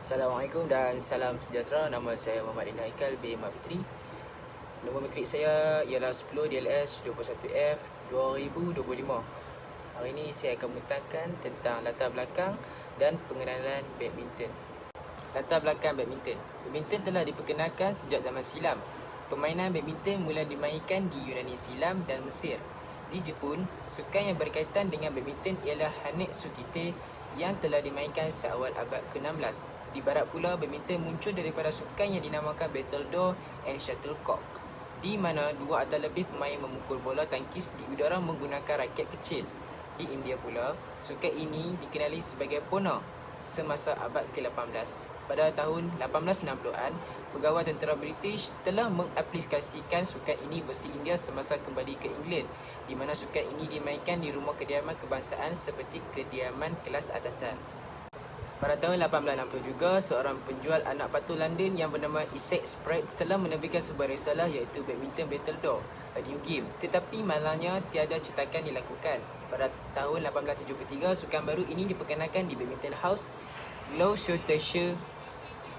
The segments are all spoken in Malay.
Assalamualaikum dan salam sejahtera. Nama saya Muhammad Dina Haikal bin Mat Fitri. Nombor matrik saya ialah 10 DLS 21F 2025. Hari ini saya akan membentangkan tentang latar belakang dan pengenalan badminton. Latar belakang badminton. Badminton telah diperkenalkan sejak zaman silam. Permainan badminton mula dimainkan di Yunani silam dan Mesir. Di Jepun, sukan yang berkaitan dengan badminton ialah Hanek Sukite yang telah dimainkan seawal abad ke-16. Di barat pula, badminton muncul daripada sukan yang dinamakan Battledore and Shuttlecock, di mana dua atau lebih pemain memukul bola tangkis di udara menggunakan raket kecil. Di India pula, sukan ini dikenali sebagai Pona semasa abad ke-18. Pada tahun 1860-an, pegawai tentera British telah mengaplikasikan sukan ini versi India semasa kembali ke England, di mana sukan ini dimainkan di rumah kediaman kebangsaan seperti kediaman kelas atasan. Pada tahun 1860 juga, seorang penjual anak patu London yang bernama Essex Pratt telah menerbitkan sebuah risalah iaitu Badminton Battledore, a new game. Tetapi malangnya tiada cetakan dilakukan. Pada tahun 1873, sukan baru ini diperkenalkan di Badminton House, Gloucestershire,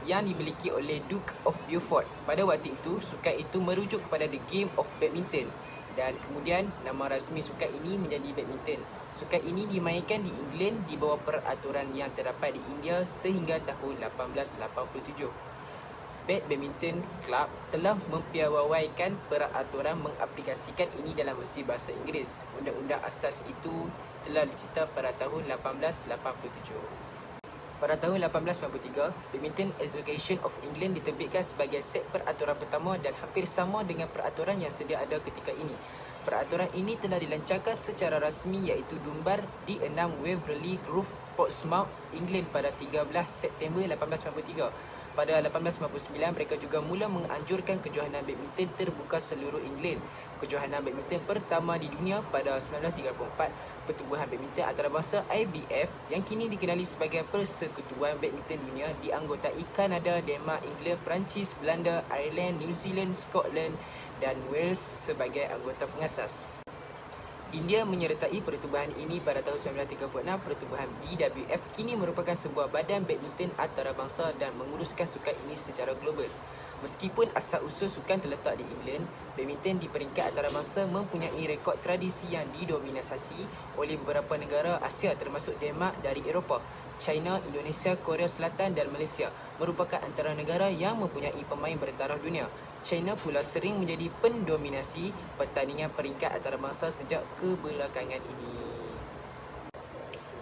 yang dimiliki oleh Duke of Beaufort. Pada waktu itu, sukan itu merujuk kepada The Game of Badminton, dan kemudian nama rasmi sukan ini menjadi badminton. Sukan ini dimainkan di England di bawah peraturan yang terdapat di India sehingga tahun 1887. Badminton Club telah mempiawaikan peraturan mengaplikasikan ini dalam versi bahasa Inggeris. Undang-undang asas itu telah dicipta pada tahun 1887. Pada tahun 1893, Badminton Association of England diterbitkan sebagai set peraturan pertama dan hampir sama dengan peraturan yang sedia ada ketika ini. Peraturan ini telah dilancarkan secara rasmi iaitu Dunbar di 6 Waverley Grove, Portsmouth, England pada 13 September 1893. Pada 1899, mereka juga mula menganjurkan kejohanan badminton terbuka seluruh England. Kejohanan badminton pertama di dunia pada 1934, Pertubuhan Badminton Antarabangsa IBF yang kini dikenali sebagai Persekutuan Badminton Dunia dianggotai Kanada, Denmark, England, Perancis, Belanda, Ireland, New Zealand, Scotland dan Wales sebagai anggota pengasas. India menyertai pertubuhan ini pada tahun 1936. Pertubuhan BWF kini merupakan sebuah badan badminton antarabangsa dan menguruskan sukan ini secara global. Meskipun asal-usul sukan terletak di England, badminton di peringkat antarabangsa mempunyai rekod tradisi yang didominasi oleh beberapa negara Asia termasuk Denmark dari Eropah, China, Indonesia, Korea Selatan dan Malaysia merupakan antara negara yang mempunyai pemain bertaraf dunia. China pula sering menjadi pendominasi pertandingan peringkat antarabangsa sejak kebelakangan ini.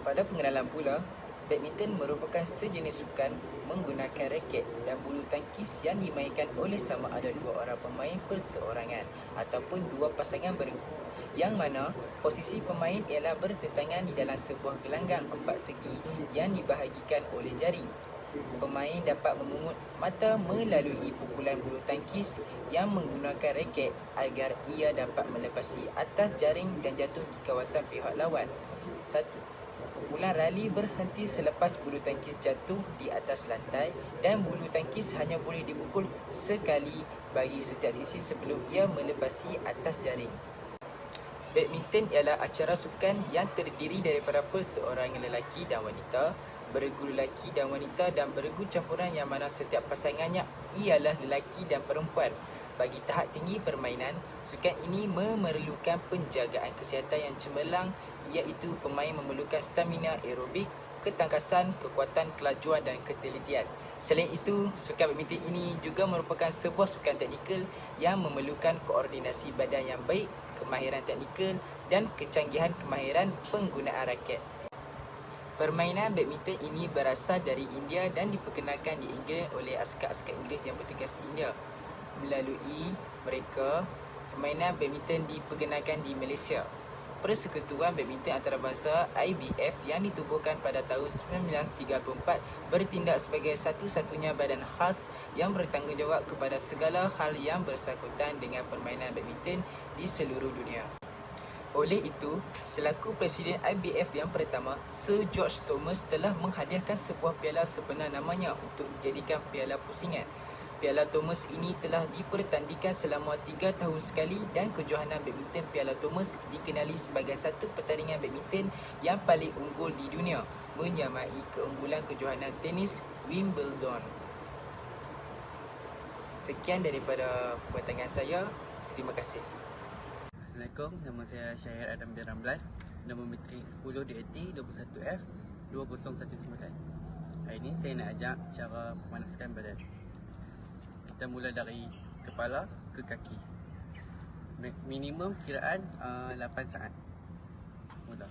Pada pengenalan pula, badminton merupakan sejenis sukan menggunakan raket dan bulu tangkis yang dimainkan oleh sama ada dua orang pemain perseorangan ataupun dua pasangan berenggu, yang mana posisi pemain ialah bertentangan di dalam sebuah gelanggang empat segi yang dibahagikan oleh jaring. Pemain dapat memungut mata melalui pukulan bulu tangkis yang menggunakan raket agar ia dapat melepasi atas jaring dan jatuh di kawasan pihak lawan. 1. Pukulan rali berhenti selepas bulu tangkis jatuh di atas lantai dan bulu tangkis hanya boleh dipukul sekali bagi setiap sisi sebelum ia melepasi atas jaring. Badminton ialah acara sukan yang terdiri daripada perseorangan lelaki dan wanita, beregu lelaki dan wanita dan beregu campuran yang mana setiap pasangannya ialah lelaki dan perempuan. Bagi tahap tinggi permainan, sukan ini memerlukan penjagaan kesihatan yang cemerlang, iaitu pemain memerlukan stamina aerobik, ketangkasan, kekuatan kelajuan dan ketelitian. Selain itu, sukan badminton ini juga merupakan sebuah sukan teknikal yang memerlukan koordinasi badan yang baik, kemahiran teknikal dan kecanggihan kemahiran penggunaan raket. Permainan badminton ini berasal dari India dan diperkenalkan di England oleh askar-askar Inggeris yang bertugas di India. Melalui mereka, permainan badminton diperkenalkan di Malaysia. Persekutuan Badminton Antarabangsa IBF yang ditubuhkan pada tahun 1934 bertindak sebagai satu-satunya badan khas yang bertanggungjawab kepada segala hal yang bersangkutan dengan permainan badminton di seluruh dunia. Oleh itu, selaku Presiden IBF yang pertama, Sir George Thomas telah menghadiahkan sebuah piala sebenar namanya untuk dijadikan piala pusingan. Piala Thomas ini telah dipertandingkan selama 3 tahun sekali dan kejohanan badminton Piala Thomas dikenali sebagai satu pertandingan badminton yang paling unggul di dunia, menyamai keunggulan kejohanan tenis Wimbledon. Sekian daripada pembentangan saya. Terima kasih. Assalamualaikum, nama saya Syahir Adam bin Ramlan. Nombor matrik 10 DAT 21F 2019. Hari ini saya nak ajak cara memanaskan badan. Kita mula dari kepala ke kaki. Minimum kiraan 8 saat. Mula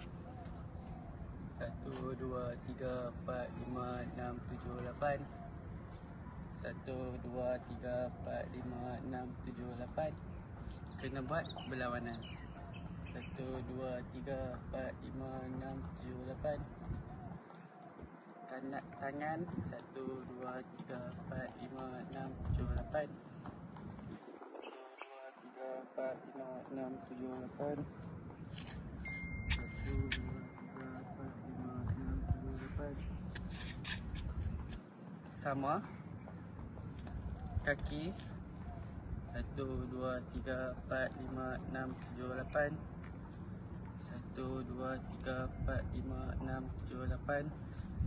1, 2, 3, 4, 5, 6, 7, 8. 1, 2, 3, 4, 5, 6, 7, 8. Kena buat berlawanan. 1, 2, 3, 4, 5, 6, 7, 8. Kanan tangan 1, 2, 3, 4, 5, 6, 7, 8. 1, 2, 3, 4, 5, 6, 7, 8. 1, 2, 3, 4, 5, 6, 7, 8. Sama kaki 1, 2, 3, 4, 5, 6, 7, 8. 1, 2, 3, 4, 5, 6, 7, 8.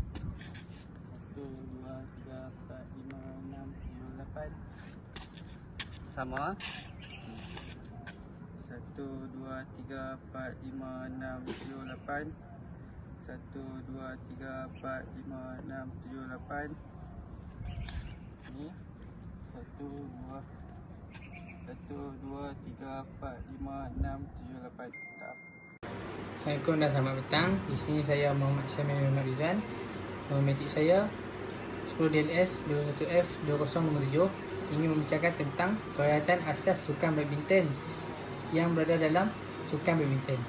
1, 2, 3, 4, 5, 6, 7, 8. Sama 1, 2, 3, 4, 5, 6, 7, 8. 1, 2, 3, 4, 5, 6, 7, 8. Ni 1, 2, 3, 4, 5, 6, 7, 8. Assalamualaikum dan selamat petang. Di sini saya Muhammad Syamil Muhammad Rizwan. Nombor matrik saya 10 DLS 21F 2007. Ingin membicarakan tentang peralatan asas sukan badminton yang berada dalam sukan badminton.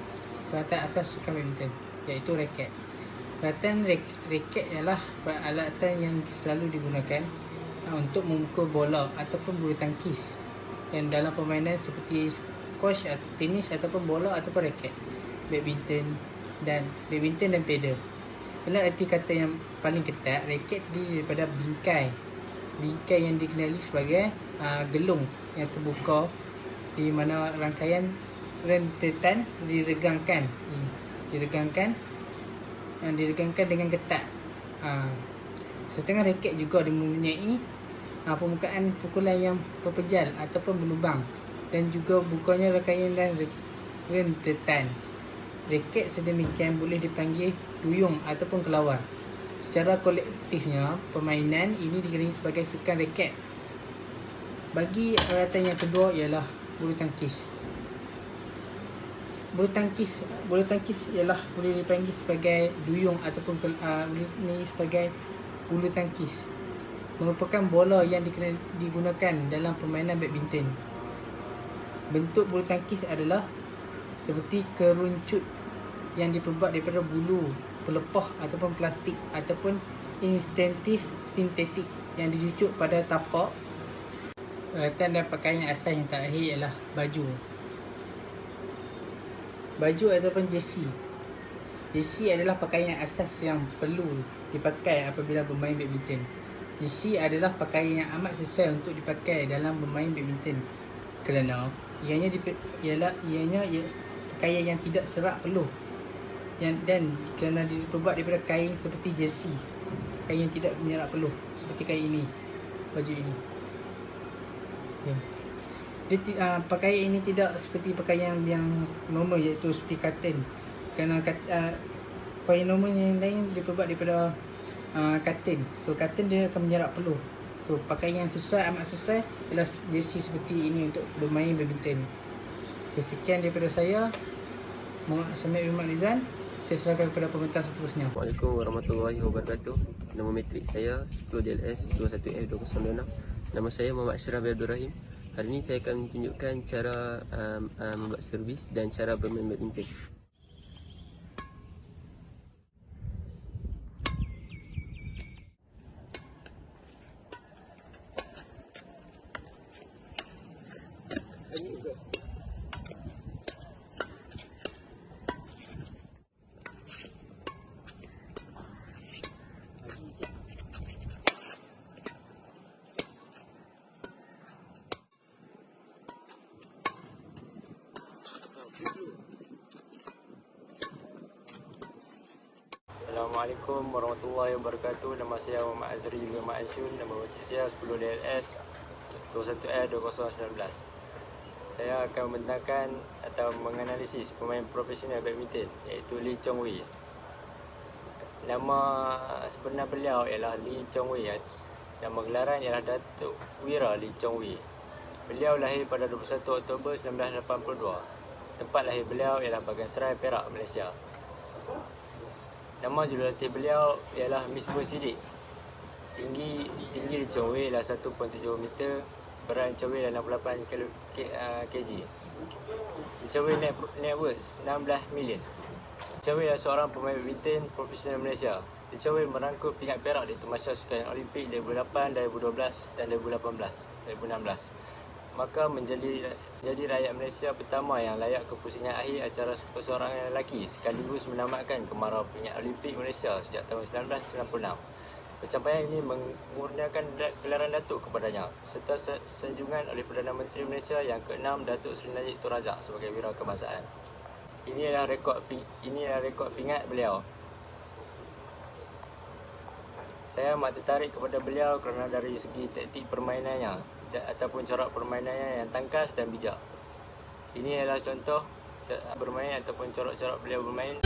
Peralatan asas sukan badminton iaitu raket. Peralatan raket ialah peralatan yang selalu digunakan untuk memukul bola ataupun bulu tangkis yang dalam permainan seperti squash atau tenis ataupun bola ataupun raket, badminton dan pedal. Dalam arti kata yang paling ketat, raket terdiri daripada bingkai yang dikenali sebagai gelung yang terbuka di mana rangkaian rentetan diregangkan dengan ketat. Setengah raket juga mempunyai permukaan pukulan yang berpejal ataupun berlubang dan juga bukannya rangkaian dan rentetan. Raket sedemikian boleh dipanggil duyung ataupun kelawar. Secara kolektifnya, permainan ini dikenali sebagai sukan raket. Bagi peralatan yang kedua ialah bulu tangkis. Bulu tangkis ialah boleh dipanggil sebagai duyung ataupun boleh sebagai bulu tangkis. Merupakan bola yang digunakan dalam permainan badminton. Bentuk bulu tangkis adalah seperti keruncut yang diperbuat daripada bulu, pelepah ataupun plastik ataupun instantif sintetik yang dicucuk pada tapak. Peralatan dan pakaian asas yang terakhir ialah baju ataupun jersey. Jersey adalah pakaian asas yang perlu dipakai apabila bermain badminton. Jersey adalah pakaian yang amat sesuai untuk dipakai dalam bermain badminton kerana ianya pakaian yang tidak serak peluh dan kerana diperbuat daripada kain seperti jersey, kain yang tidak menyerap peluh seperti kain ini, baju ini. Pakaian ini tidak seperti pakaian yang normal iaitu seperti cotton. Kerana pakaian normal yang lain diperbuat daripada cotton. So cotton dia akan menyerap peluh. So pakaian yang amat sesuai ialah jersey seperti ini untuk bermain badminton. Sekian daripada saya, Muhammad Syamil Muhammad Rizwan. Saya serahkan kepada pembentang seterusnya. Assalamualaikum warahmatullahi wabarakatuh. Nombor matrik saya 10 DLS 21F 2096. Nama saya Muhammad Ashraf Abdul Rahim. Hari ini saya akan tunjukkan cara membuat servis dan cara bermain badminton. Assalamualaikum warahmatullahi wabarakatuh. Nama saya Muhammad Azri bin Muhammad Anshun. Nama matrik saya 10 DLS 21F 2019. Saya akan membentangkan atau menganalisis pemain profesional badminton iaitu Lee Chong Wei. Nama sebenar beliau ialah Lee Chong Wei. Nama gelaran ialah Datuk Wira Lee Chong Wei. Beliau lahir pada 21 Oktober 1982. Tempat lahir beliau ialah Bagan Serai, Perak, Malaysia. Nama jurulatih beliau ialah Misbah Siddiq. Tinggi Lee Chong Wei ialah 1.7 meter. Berat Lee Chong Wei ialah 68 kg. Lee Chong Wei net worth 16 million. Lee Chong Wei adalah seorang pemain badminton profesional Malaysia. Lee Chong Wei merangkul pingat perak di Tamasya Sukan Olimpik 2008, 2012 dan 2016. Maka menjadi rakyat Malaysia pertama yang layak ke pusingan akhir acara perseorangan lelaki sekaligus menamatkan kemarau pingat Olimpik Malaysia sejak tahun 1996. Pencapaian ini mengurniakan gelaran Datuk kepadanya serta sanjungan oleh Perdana Menteri Malaysia yang ke-6 Datuk Seri Najib Tun Razak sebagai wira kebangsaan. Ini adalah rekod pingat beliau. Saya amat tertarik kepada beliau kerana dari segi taktik permainannya ataupun corak permainannya yang tangkas dan bijak. Ini adalah contoh bermain ataupun corak-corak beliau bermain.